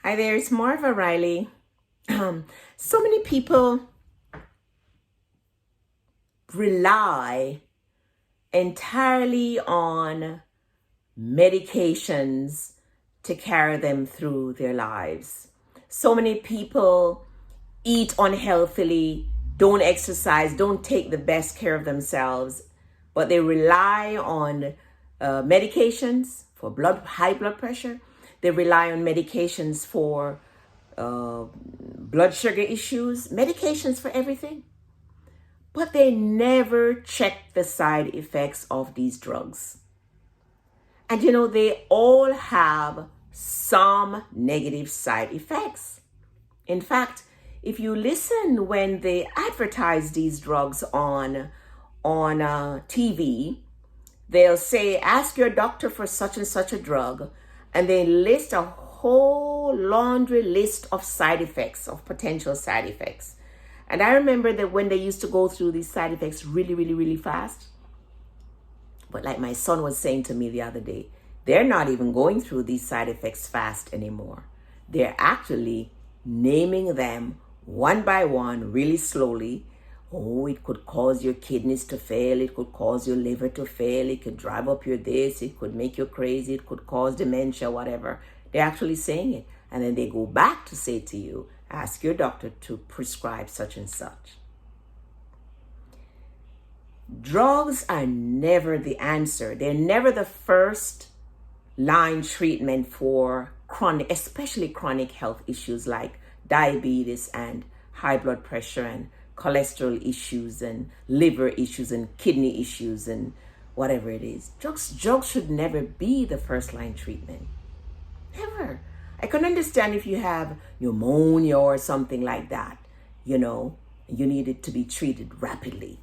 Hi there, it's Marva Riley. So many people rely entirely on medications to carry them through their lives. So many people eat unhealthily, don't exercise, don't take the best care of themselves, but they rely on medications for high blood pressure. They rely on medications for blood sugar issues, medications for everything. But they never check the side effects of these drugs. And they all have some negative side effects. In fact, if you listen when they advertise these drugs on TV, they'll say, ask your doctor for such and such a drug, and they list a whole laundry list of side effects, of potential side effects. And I remember that when they used to go through these side effects really, really, really fast. But like my son was saying to me the other day, they're not even going through these side effects fast anymore. They're actually naming them one by one, really slowly. Oh, it could cause your kidneys to fail. It could cause your liver to fail. It could drive up your this. It could make you crazy. It could cause dementia, whatever. They're actually saying it. And then they go back to say to you, ask your doctor to prescribe such and such. Drugs are never the answer. They're never the first line treatment for chronic, especially chronic health issues like diabetes and high blood pressure and cholesterol issues and liver issues and kidney issues and whatever it is. Drugs should never be the first line treatment. Never. I can understand if you have pneumonia or something like that, you need it to be treated rapidly.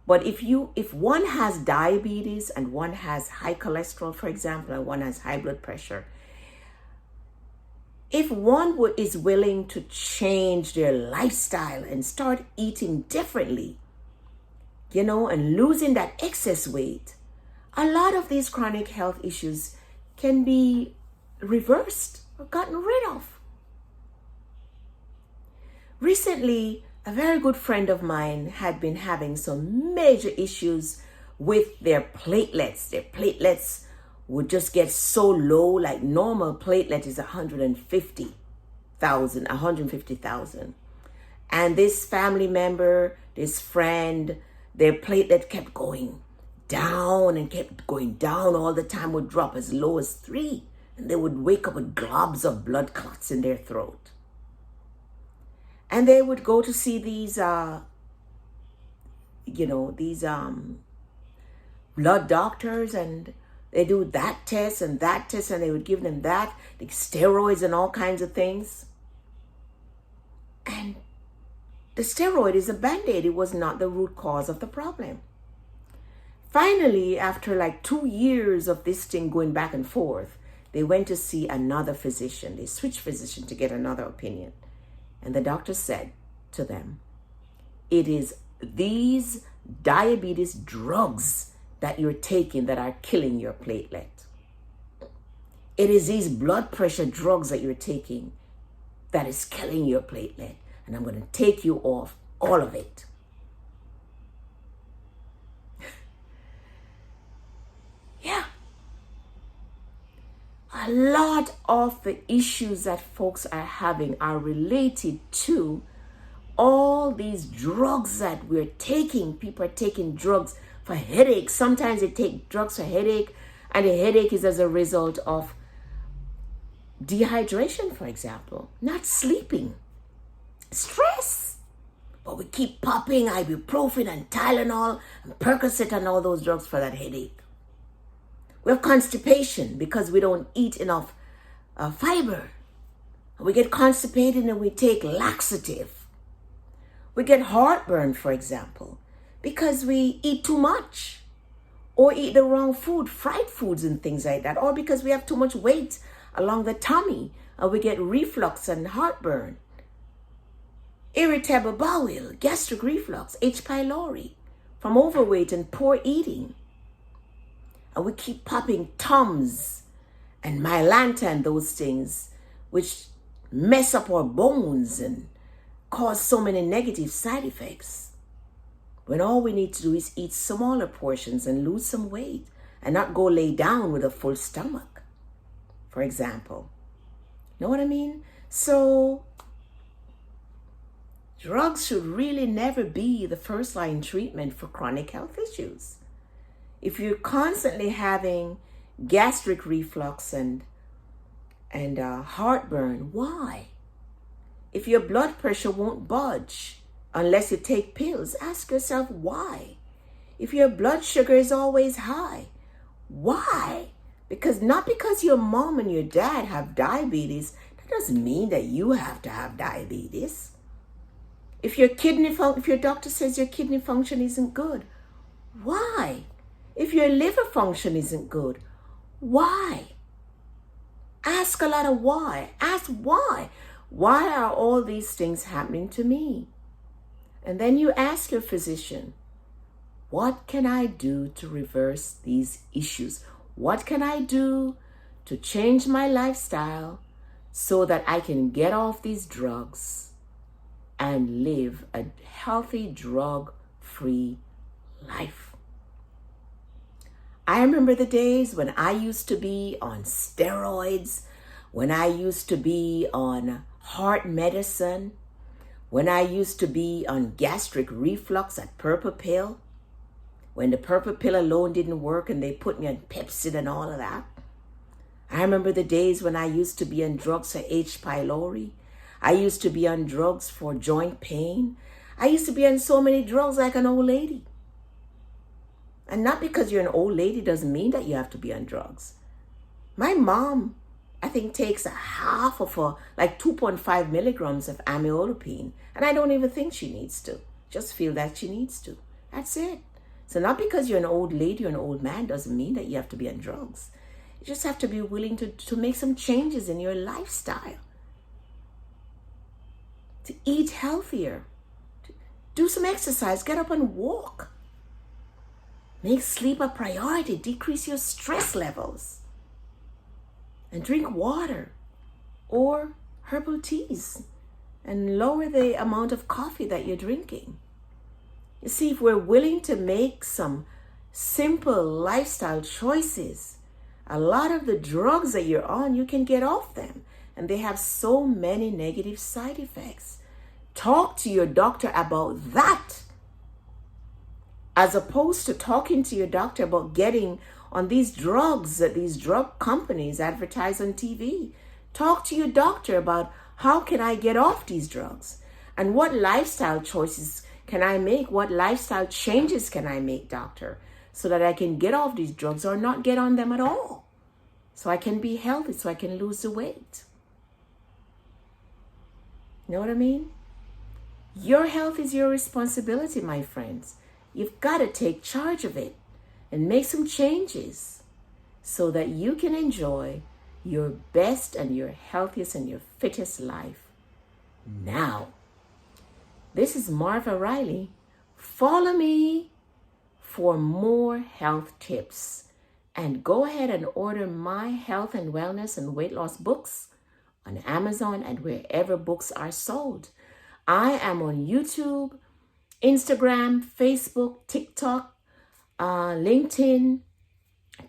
But if one has diabetes and one has high cholesterol, for example, and one has high blood pressure, if one is willing to change their lifestyle and start eating differently, and losing that excess weight, a lot of these chronic health issues can be reversed or gotten rid of. Recently, a very good friend of mine had been having some major issues with their platelets. Their platelets would just get so low, like normal platelet is 150,000. And this family member, this friend, their platelet kept going down and kept going down all the time, would drop as low as 3. And they would wake up with globs of blood clots in their throat. And they would go to see these, blood doctors, and they do that test, and they would give them that, the steroids and all kinds of things. And the steroid is a Band-Aid. It was not the root cause of the problem. Finally, after like 2 years of this thing going back and forth, they went to see another physician. They switched physician to get another opinion. And the doctor said to them, it is these diabetes drugs that you're taking that are killing your platelet. It is these blood pressure drugs that you're taking that is killing your platelet. And I'm going to take you off all of it. Yeah. A lot of the issues that folks are having are related to all these drugs that we're taking. People are taking drugs for headaches. Sometimes they take drugs for headache, and the headache is as a result of dehydration, for example, not sleeping, stress. But we keep popping ibuprofen and Tylenol and Percocet and all those drugs for that headache. We have constipation because we don't eat enough fiber. We get constipated and we take laxative. We get heartburn, for example, because we eat too much or eat the wrong food, fried foods and things like that, or because we have too much weight along the tummy and we get reflux and heartburn, irritable bowel, gastric reflux, H. pylori from overweight and poor eating. And we keep popping Tums and Mylanta and those things which mess up our bones and cause so many negative side effects. When all we need to do is eat smaller portions and lose some weight and not go lay down with a full stomach, for example. Know what I mean? So drugs should really never be the first line treatment for chronic health issues. If you're constantly having gastric reflux and heartburn, why? If your blood pressure won't budge unless you take pills, ask yourself why. If your blood sugar is always high, why? Not because your mom and your dad have diabetes, that doesn't mean that you have to have diabetes. If your doctor says your kidney function isn't good, why? If your liver function isn't good, why? Ask a lot of why. Ask why. Why are all these things happening to me? And then you ask your physician, what can I do to reverse these issues? What can I do to change my lifestyle so that I can get off these drugs and live a healthy, drug-free life? I remember the days when I used to be on steroids, when I used to be on heart medicine, when I used to be on gastric reflux at purple pill, when the purple pill alone didn't work and they put me on Pepsid and all of that. I remember the days when I used to be on drugs for H. pylori. I used to be on drugs for joint pain. I used to be on so many drugs like an old lady. And not because you're an old lady doesn't mean that you have to be on drugs. My mom, I think, takes a half of like 2.5 milligrams of amlodipine. And I don't even think she needs to. Just feel that she needs to. That's it. So not because you're an old lady or an old man doesn't mean that you have to be on drugs. You just have to be willing to make some changes in your lifestyle. To eat healthier. To do some exercise. Get up and walk. Make sleep a priority. Decrease your stress levels. And drink water or herbal teas. And lower the amount of coffee that you're drinking. You see, if we're willing to make some simple lifestyle choices, a lot of the drugs that you're on, you can get off them. And they have so many negative side effects. Talk to your doctor about that. As opposed to talking to your doctor about getting on these drugs that these drug companies advertise on TV. Talk to your doctor about how can I get off these drugs? And what lifestyle choices can I make? What lifestyle changes can I make, doctor? So that I can get off these drugs or not get on them at all. So I can be healthy, so I can lose the weight. You know what I mean? Your health is your responsibility, my friends. You've got to take charge of it and make some changes so that you can enjoy your best and your healthiest and your fittest life now. This is Marva Riley. Follow me for more health tips and go ahead and order my health and wellness and weight loss books on Amazon and wherever books are sold. I am on YouTube, Instagram, Facebook, TikTok, LinkedIn,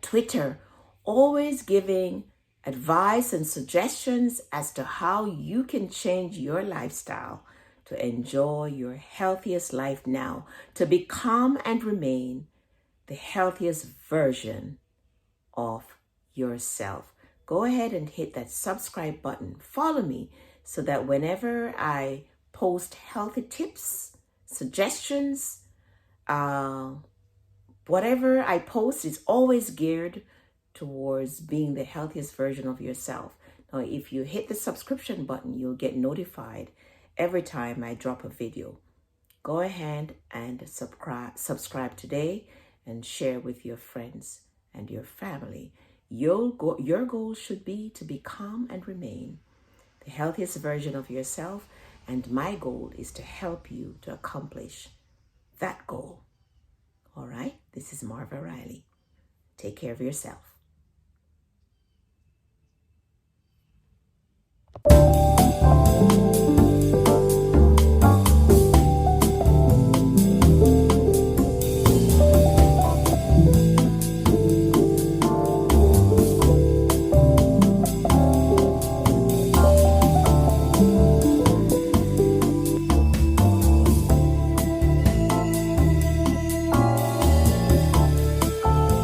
Twitter, always giving advice and suggestions as to how you can change your lifestyle to enjoy your healthiest life now, to become and remain the healthiest version of yourself. Go ahead and hit that subscribe button. Follow me so that whenever I post healthy tips, suggestions, whatever I post is always geared towards being the healthiest version of yourself. Now, if you hit the subscription button, you'll get notified every time I drop a video. Go ahead and subscribe today and share with your friends and your family. Your goal should be to become and remain the healthiest version of yourself, and my goal is to help you to accomplish that goal. All right, this is Marva Riley. Take care of yourself.